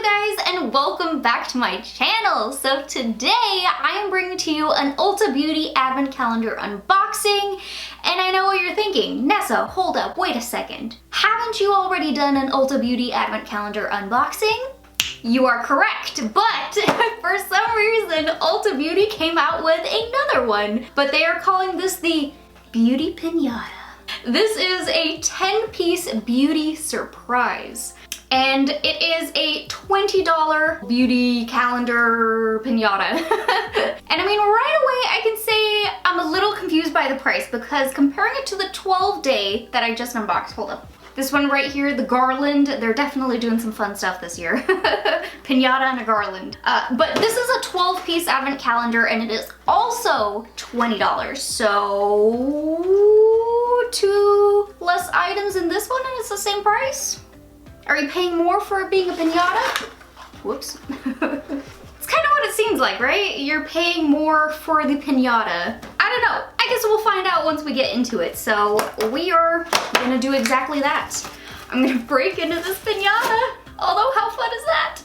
Hello guys and welcome back to my channel. So today I am bringing to you an Ulta Beauty advent calendar unboxing. And I know what you're thinking, Nessa, hold up, wait a second. Haven't you already done an Ulta Beauty advent calendar unboxing? You are correct, but for some reason Ulta Beauty came out with another one. But they are calling this the Beauty Pinata. This is a 10-piece beauty surprise. And it is a $20 beauty calendar pinata. And I mean, right away I can say I'm a little confused by the price because comparing it to the 12-day that I just unboxed, hold up. This one right here, the garland, they're definitely doing some fun stuff this year. Pinata and a garland. But this is a 12-piece advent calendar and it is also $20. So 2 less items in this one and it's the same price? Are you paying more for it being a pinata? Whoops. It's kind of what it seems like, right? You're paying more for the pinata. I don't know. I guess we'll find out once we get into it. So we are gonna do exactly that. I'm gonna break into this pinata. Although, how fun is that?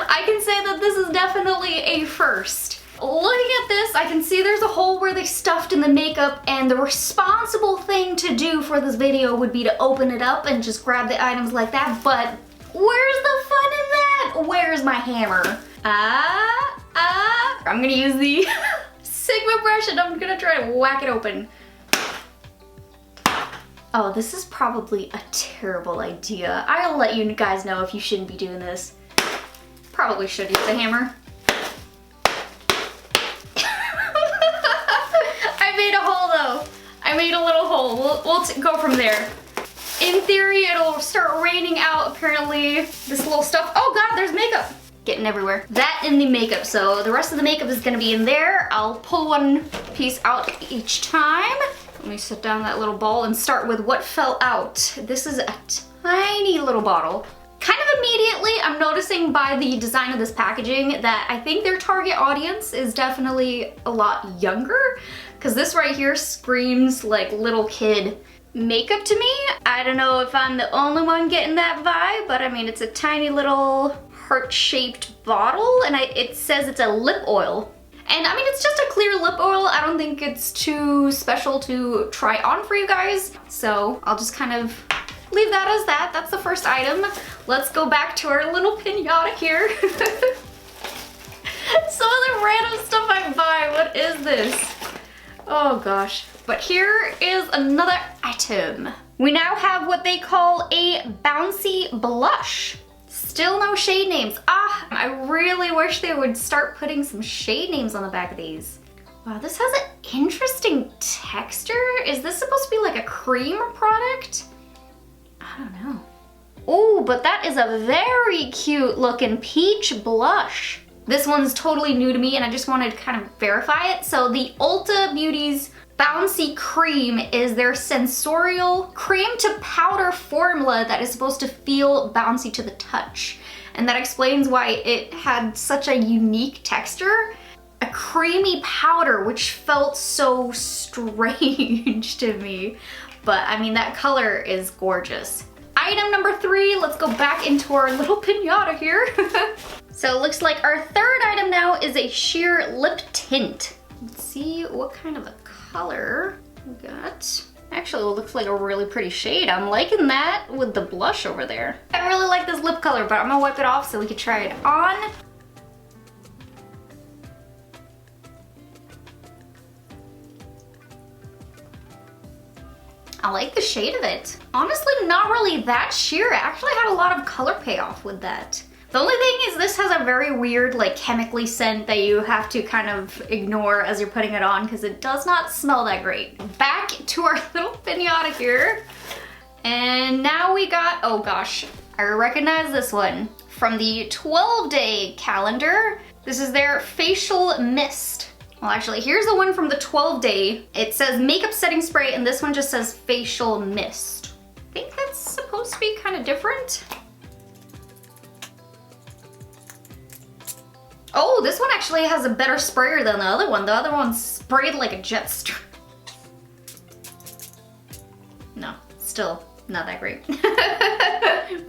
I can say that this is definitely a first. Looking at this, I can see there's a hole where they stuffed in the makeup, and the responsible thing to do for this video would be to open it up and just grab the items like that, but where's the fun in that? Where's my hammer? I'm gonna use the Sigma brush and I'm gonna try to whack it open. Oh, this is probably a terrible idea. I'll let you guys know if you shouldn't be doing this. Probably should use a hammer. I made a little hole. We'll go from there. In theory, it'll start raining out, apparently. This little stuff. Oh God, there's makeup. Getting everywhere. That in the makeup, so the rest of the makeup is gonna be in there. I'll pull one piece out each time. Let me set down that little ball and start with what fell out. This is a tiny little bottle. Kind of immediately, I'm noticing by the design of this packaging that I think their target audience is definitely a lot younger, because this right here screams like little kid makeup to me. I don't know if I'm the only one getting that vibe, but I mean, it's a tiny little heart-shaped bottle, and it says it's a lip oil. And I mean, it's just a clear lip oil. I don't think it's too special to try on for you guys, so I'll just kind of leave that as that. That's the first item. Let's go back to our little pinata here. Some of the random stuff I buy, what is this? Oh gosh. But here is another item. We now have what they call a bouncy blush. Still no shade names. I really wish they would start putting some shade names on the back of these. Wow, this has an interesting texture. Is this supposed to be like a cream product? I don't know. Oh, but that is a very cute looking peach blush. This one's totally new to me and I just wanted to kind of verify it. So the Ulta Beauty's Bouncy Cream is their sensorial cream to powder formula that is supposed to feel bouncy to the touch. And that explains why it had such a unique texture. A creamy powder, which felt so strange to me. But I mean, that color is gorgeous. Item number 3, let's go back into our little pinata here. So it looks like our third item now is a sheer lip tint. Let's see what kind of a color we got. Actually, it looks like a really pretty shade. I'm liking that with the blush over there. I really like this lip color, but I'm gonna wipe it off so we can try it on. I like the shade of it. Honestly, not really that sheer. I actually had a lot of color payoff with that. The only thing is this has a very weird, like, chemically scent that you have to kind of ignore as you're putting it on because it does not smell that great. Back to our little pinata here. And now we got, oh gosh, I recognize this one from the 12-day calendar. This is their facial mist. Well, actually, here's the one from the 12-day. It says makeup setting spray, and this one just says facial mist. I think that's supposed to be kind of different. Oh, this one actually has a better sprayer than the other one. The other one sprayed like a jet stream. No, still not that great.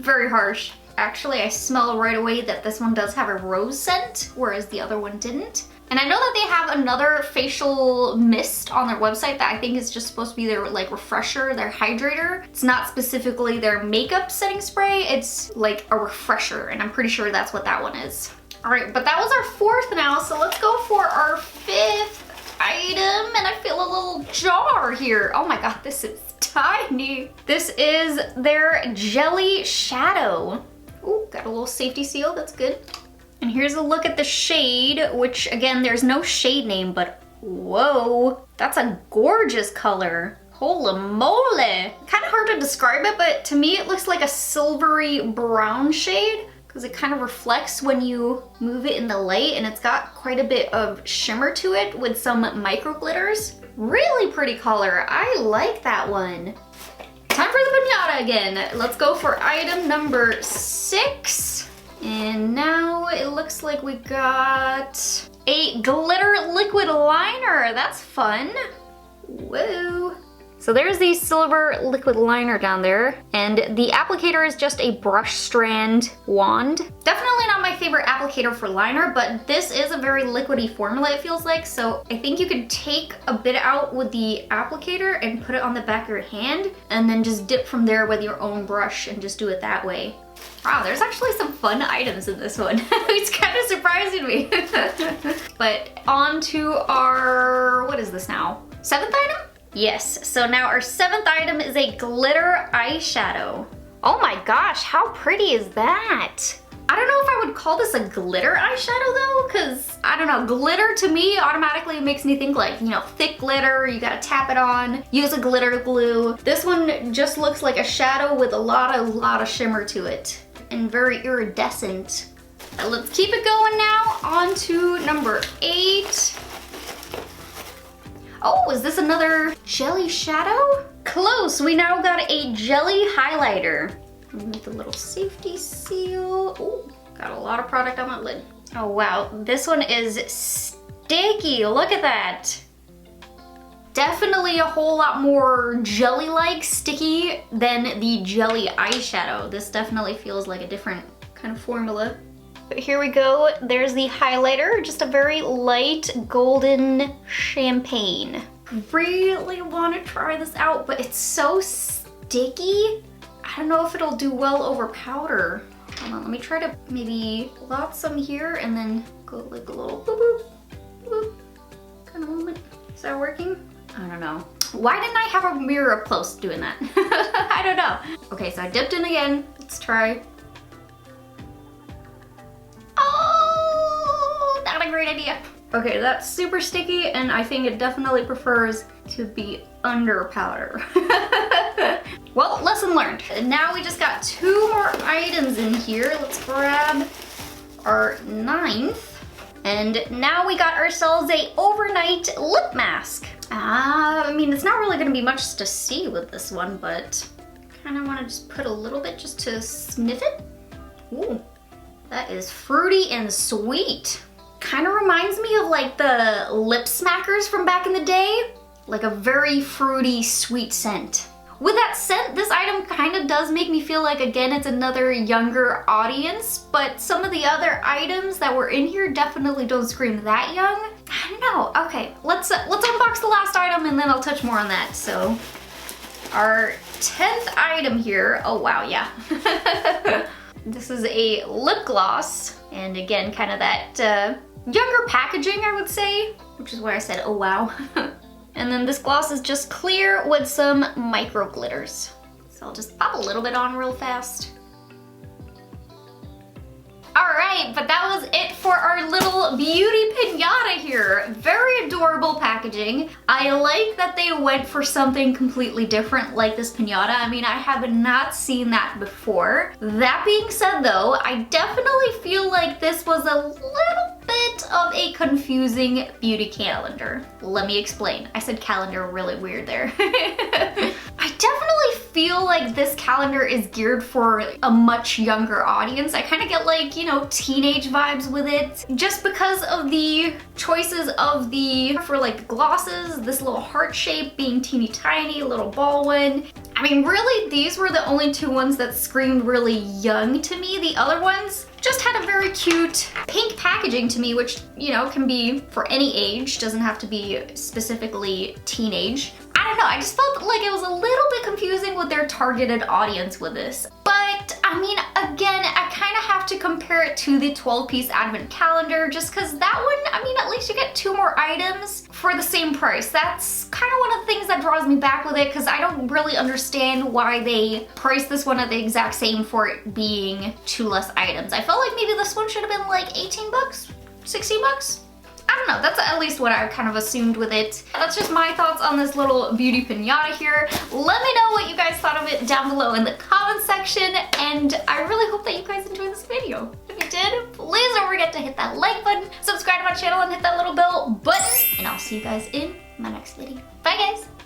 very harsh. Actually, I smell right away that this one does have a rose scent, whereas the other one didn't. And I know that they have another facial mist on their website that I think is just supposed to be their like refresher, their hydrator. It's not specifically their makeup setting spray, it's like a refresher, and I'm pretty sure that's what that one is. All right, but that was our fourth now, so let's go for our fifth item, and I feel a little jar here. Oh my god, this is tiny. This is their Jelly Shadow. Ooh, got a little safety seal, that's good. And here's a look at the shade, which again, there's no shade name, but whoa, that's a gorgeous color. Holy moly. Kind of hard to describe it, but to me it looks like a silvery brown shade because it kind of reflects when you move it in the light, and it's got quite a bit of shimmer to it with some micro glitters. Really pretty color, I like that one. Time for the pinata again. Let's go for item number 6. And now it looks like we got a glitter liquid liner. That's fun. Whoa. So there's the silver liquid liner down there, and the applicator is just a brush strand wand. Definitely not my favorite applicator for liner, but this is a very liquidy formula, it feels like, so I think you could take a bit out with the applicator and put it on the back of your hand, and then just dip from there with your own brush and just do it that way. Wow, there's actually some fun items in this one. It's kind of surprising me. But on to our, what is this now? 7th item? Yes, so now our 7th item is a glitter eyeshadow. Oh my gosh, how pretty is that? I don't know if I would call this a glitter eyeshadow though, because I don't know, glitter to me automatically makes me think like, you know, thick glitter, you gotta tap it on, use a glitter glue. This one just looks like a shadow with a lot of shimmer to it and very iridescent. Let's keep it going now. On to number 8. Oh, is this another jelly shadow? Close, we now got a jelly highlighter. With the little safety seal. Oh, got a lot of product on that lid. Oh wow, this one is sticky, look at that. Definitely a whole lot more jelly-like sticky than the jelly eyeshadow. This definitely feels like a different kind of formula. But here we go, there's the highlighter, just a very light golden champagne. Really want to try this out, but it's so sticky. I don't know if it'll do well over powder. Hold on, let me try to maybe blot some here and then go like a little boop boop boop kind of movement. Is that working? I don't know. Why didn't I have a mirror up close doing that? I don't know. Okay, so I dipped in again. Let's try. Oh, not a great idea. Okay, that's super sticky, and I think it definitely prefers to be under powder. Well, lesson learned. And now we just got 2 more items in here. Let's grab our 9th. And now we got ourselves a overnight lip mask. I mean, it's not really gonna be much to see with this one, but kind of want to just put a little bit just to sniff it. Ooh, that is fruity and sweet. Kind of reminds me of like the lip smackers from back in the day. Like a very fruity, sweet scent. With that scent, this item kind of does make me feel like, again, it's another younger audience, but some of the other items that were in here definitely don't scream that young. I don't know. Okay, let's unbox the last item and then I'll touch more on that. So our 10th item here, oh wow, yeah. This is a lip gloss, and again, kind of that younger packaging, I would say, which is why I said, oh wow. And then this gloss is just clear with some micro glitters. So I'll just pop a little bit on real fast. Alright, but that was it for our little beauty pinata here. Very adorable packaging. I like that they went for something completely different like this pinata. I mean, I have not seen that before. That being said though, I definitely feel like this was a little bit of a confusing beauty calendar. Let me explain. I said calendar really weird there. I definitely feel like this calendar is geared for a much younger audience. I kind of get like, you know, teenage vibes with it. Just because of the choices of the, for like the glosses, this little heart shape being teeny tiny, little ball one. I mean, really, these were the only two ones that screamed really young to me. The other ones just had a very cute pink packaging to me, which, you know, can be for any age, doesn't have to be specifically teenage. I don't know, I just felt like it was a little bit confusing with their targeted audience with this. But, I mean, again, I kind of have to compare it to the 12-piece advent calendar just because that one, I mean, at least you get 2 more items for the same price. That's kind of one of the things that draws me back with it because I don't really understand why they priced this one at the exact same for it being 2 less items. I felt like maybe this one should have been like 18 bucks, 16 bucks. I don't know, that's at least what I kind of assumed with it. That's just my thoughts on this little beauty pinata here. Let me know what you guys thought of it down below in the comment section, and I really hope that you guys enjoyed this video. If you did, please don't forget to hit that like button, subscribe to my channel, and hit that little bell button, and I'll see you guys in my next video. Bye guys!